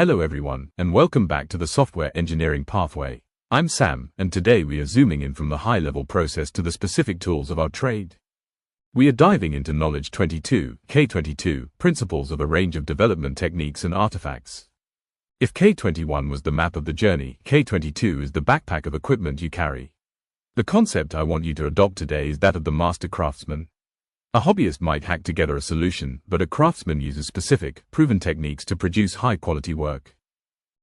Hello everyone, and welcome back to the Software Engineering Pathway. I'm Sam, and today we are zooming in from the high-level process to the specific tools of our trade. We are diving into Knowledge 22, K22, principles of a range of development techniques and artifacts. If K21 was the map of the journey, K22 is the backpack of equipment you carry. The concept I want you to adopt today is that of the master craftsman. A hobbyist might hack together a solution, but a craftsman uses specific, proven techniques to produce high-quality work.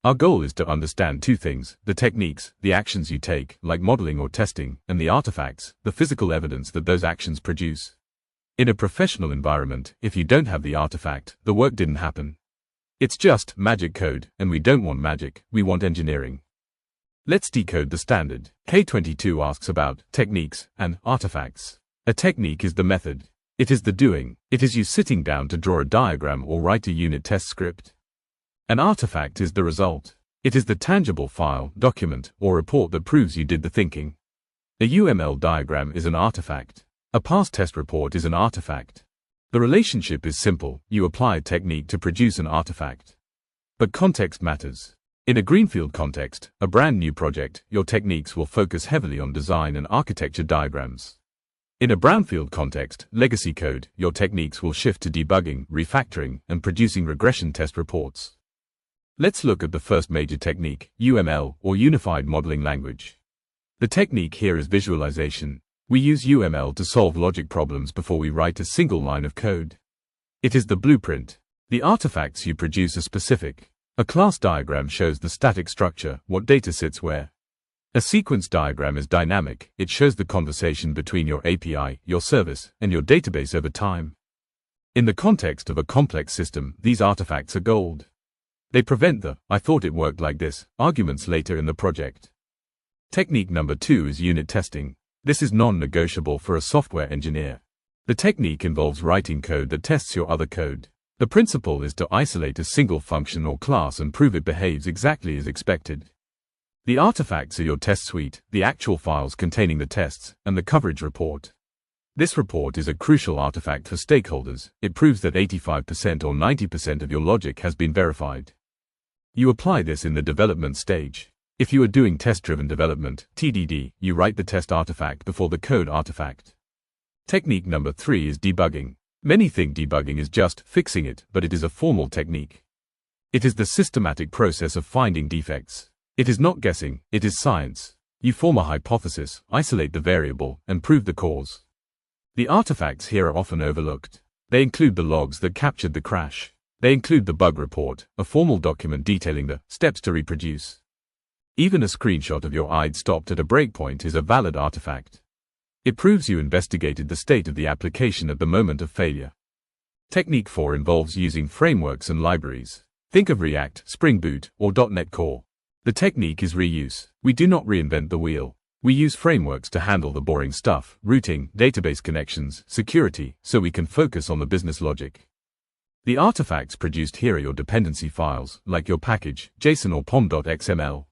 Our goal is to understand two things: the techniques, the actions you take, like modeling or testing, and the artifacts, the physical evidence that those actions produce. In a professional environment, if you don't have the artifact, the work didn't happen. It's just magic code, and we don't want magic, we want engineering. Let's decode the standard. K22 asks about techniques and artifacts. A technique is the method. It is the doing. It is you sitting down to draw a diagram or write a unit test script. An artifact is the result. It is the tangible file, document, or report that proves you did the thinking. A UML diagram is an artifact. A past test report is an artifact. The relationship is simple: you apply a technique to produce an artifact. But context matters. In a greenfield context, a brand new project, your techniques will focus heavily on design and architecture diagrams. In a brownfield context, legacy code, your techniques will shift to debugging, refactoring, and producing regression test reports. Let's look at the first major technique, UML, or Unified Modeling Language. The technique here is visualization. We use UML to solve logic problems before we write a single line of code. It is the blueprint. The artifacts you produce are specific. A class diagram shows the static structure, what data sits where. A sequence diagram is dynamic. It shows the conversation between your API, your service, and your database over time. In the context of a complex system, these artifacts are gold. They prevent the "I thought it worked like this" arguments later in the project. Technique number 2 is unit testing. This is non-negotiable for a software engineer. The technique involves writing code that tests your other code. The principle is to isolate a single function or class and prove it behaves exactly as expected. The artifacts are your test suite, the actual files containing the tests, and the coverage report. This report is a crucial artifact for stakeholders. It proves that 85% or 90% of your logic has been verified. You apply this in the development stage. If you are doing test-driven development, TDD, you write the test artifact before the code artifact. Technique number 3 is debugging. Many think debugging is just fixing it, but it is a formal technique. It is the systematic process of finding defects. It is not guessing, it is science. You form a hypothesis, isolate the variable, and prove the cause. The artifacts here are often overlooked. They include the logs that captured the crash. They include the bug report, a formal document detailing the steps to reproduce. Even a screenshot of your IDE stopped at a breakpoint is a valid artifact. It proves you investigated the state of the application at the moment of failure. Technique 4 involves using frameworks and libraries. Think of React, Spring Boot, or .NET Core. The technique is reuse. We do not reinvent the wheel. We use frameworks to handle the boring stuff: routing, database connections, security, so we can focus on the business logic. The artifacts produced here are your dependency files, like your package, JSON or pom.xml.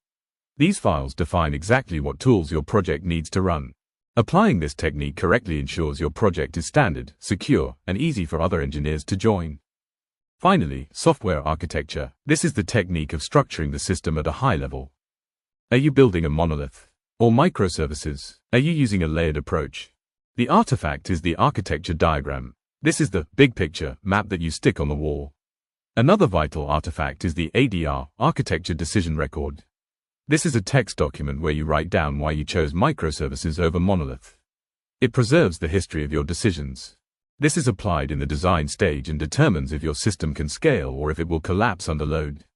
These files define exactly what tools your project needs to run. Applying this technique correctly ensures your project is standard, secure, and easy for other engineers to join. Finally, software architecture. This is the technique of structuring the system at a high level. Are you building a monolith? Or microservices? Are you using a layered approach? The artifact is the architecture diagram. This is the big picture map that you stick on the wall. Another vital artifact is the ADR, Architecture Decision Record. This is a text document where you write down why you chose microservices over monolith. It preserves the history of your decisions. This is applied in the design stage and determines if your system can scale or if it will collapse under load.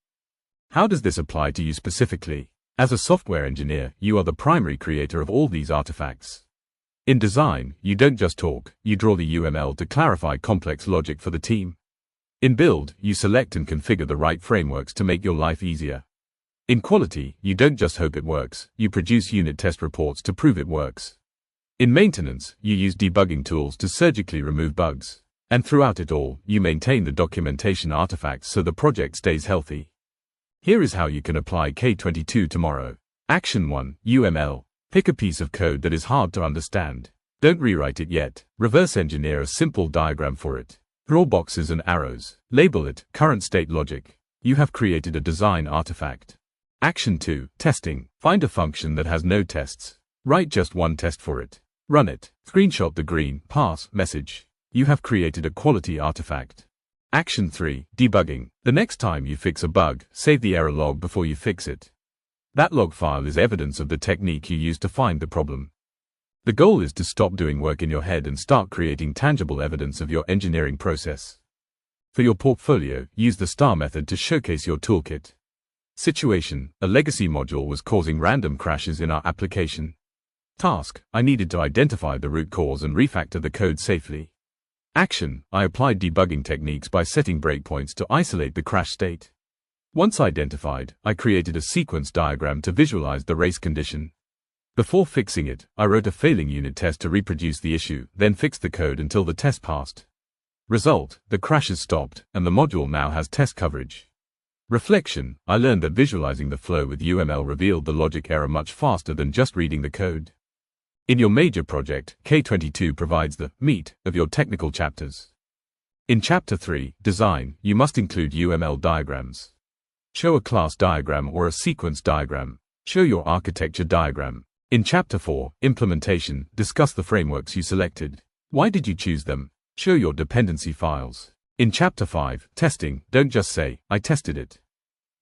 How does this apply to you specifically? As a software engineer, you are the primary creator of all these artifacts. In design, you don't just talk, you draw the UML to clarify complex logic for the team. In build, you select and configure the right frameworks to make your life easier. In quality, you don't just hope it works, you produce unit test reports to prove it works. In maintenance, you use debugging tools to surgically remove bugs. And throughout it all, you maintain the documentation artifacts so the project stays healthy. Here is how you can apply K22 tomorrow. Action 1, UML. Pick a piece of code that is hard to understand. Don't rewrite it yet. Reverse engineer a simple diagram for it. Draw boxes and arrows. Label it current state logic. You have created a design artifact. Action 2. Testing. Find a function that has no tests. Write just one test for it. Run it. Screenshot the green pass message. You have created a quality artifact. Action 3. Debugging. The next time you fix a bug, save the error log before you fix it. That log file is evidence of the technique you used to find the problem. The goal is to stop doing work in your head and start creating tangible evidence of your engineering process. For your portfolio, use the STAR method to showcase your toolkit. Situation: a legacy module was causing random crashes in our application. Task: I needed to identify the root cause and refactor the code safely. Action: I applied debugging techniques by setting breakpoints to isolate the crash state. Once identified, I created a sequence diagram to visualize the race condition. Before fixing it, I wrote a failing unit test to reproduce the issue, then fixed the code until the test passed. Result: the crashes stopped, and the module now has test coverage. Reflection: I learned that visualizing the flow with UML revealed the logic error much faster than just reading the code. In your major project, K22 provides the meat of your technical chapters. In Chapter 3, Design, you must include UML diagrams. Show a class diagram or a sequence diagram. Show your architecture diagram. In Chapter 4, Implementation, discuss the frameworks you selected. Why did you choose them? Show your dependency files. In Chapter 5, Testing, don't just say, I tested it.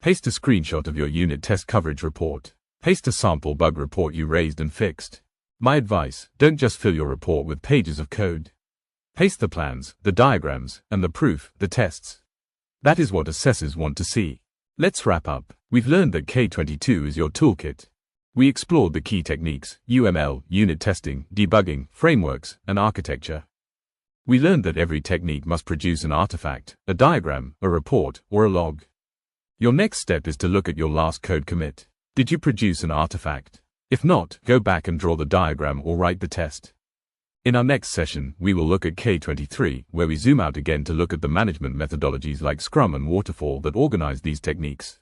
Paste a screenshot of your unit test coverage report. Paste a sample bug report you raised and fixed. My advice: don't just fill your report with pages of code. Paste the plans, the diagrams, and the proof, the tests. That is what assessors want to see. Let's wrap up. We've learned that K22 is your toolkit. We explored the key techniques: UML, unit testing, debugging, frameworks, and architecture. We learned that every technique must produce an artifact, a diagram, a report, or a log. Your next step is to look at your last code commit. Did you produce an artifact? If not, go back and draw the diagram or write the test. In our next session, we will look at K23, where we zoom out again to look at the management methodologies like Scrum and Waterfall that organize these techniques.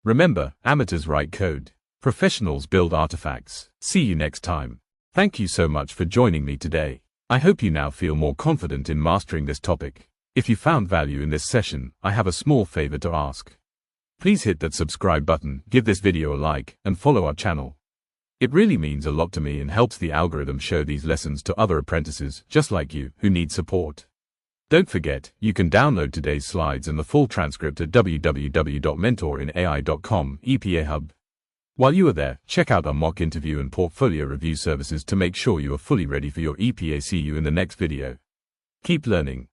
Remember, amateurs write code. Professionals build artifacts. See you next time. Thank you so much for joining me today. I hope you now feel more confident in mastering this topic. If you found value in this session, I have a small favor to ask. Please hit that subscribe button, give this video a like, and follow our channel. It really means a lot to me and helps the algorithm show these lessons to other apprentices, just like you, who need support. Don't forget, you can download today's slides and the full transcript at www.mentorinai.com EPA Hub. While you are there, check out our mock interview and portfolio review services to make sure you are fully ready for your EPA. See you in the next video. Keep learning.